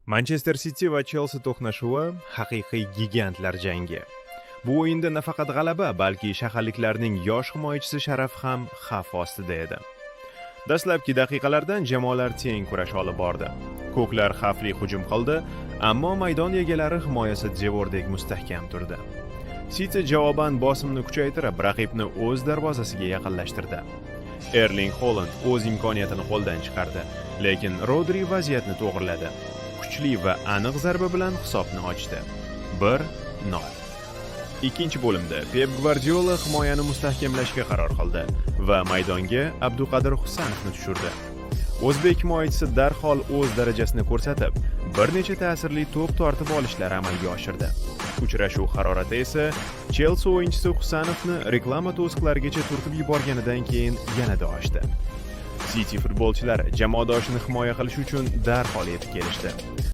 Manchester City va Chelsea to'qnashuvi haqiqiy gigantlar jangi. Bu o'yinda nafaqat g'alaba, balki shaharliklarning yosh himoyachisi sharafi ham xavf ostida edi. Dastlabki daqiqalardan jamoalar teng kurash olib bordi. Ko'klar xavfli hujum qildi, ammo maydon egalari himoyasi devordek mustahkam turdi. City javoban bosimni kuchaytirib, raqibni o'z darvozasiga yaqinlashtirdi. Erling Haaland o'z imkoniyatini qo'ldan chiqardi, lekin Rodri vaziyatni to'g'riladi. Kuchli va aniq zarba bilan hisobni ochdi. 1-0. Ikkinchi bo'limda Pep Guardiola himoyani mustahkamlashga qaror qildi va maydonga Abduqadir Husanovni tushirdi. O'zbek himoyachisi darhol o'z darajasini ko'rsatib, bir necha ta'sirli to'p tortib olishlar amalga oshirdi. Uchrashuv harorati esa Chelsea o'yinchisi Husanovni reklama to'siqlarigacha turtib yuborganidan keyin yanada oshdi. City futbolchilari jamoadoshini himoya qilish uchun darhol yetib kelishdi.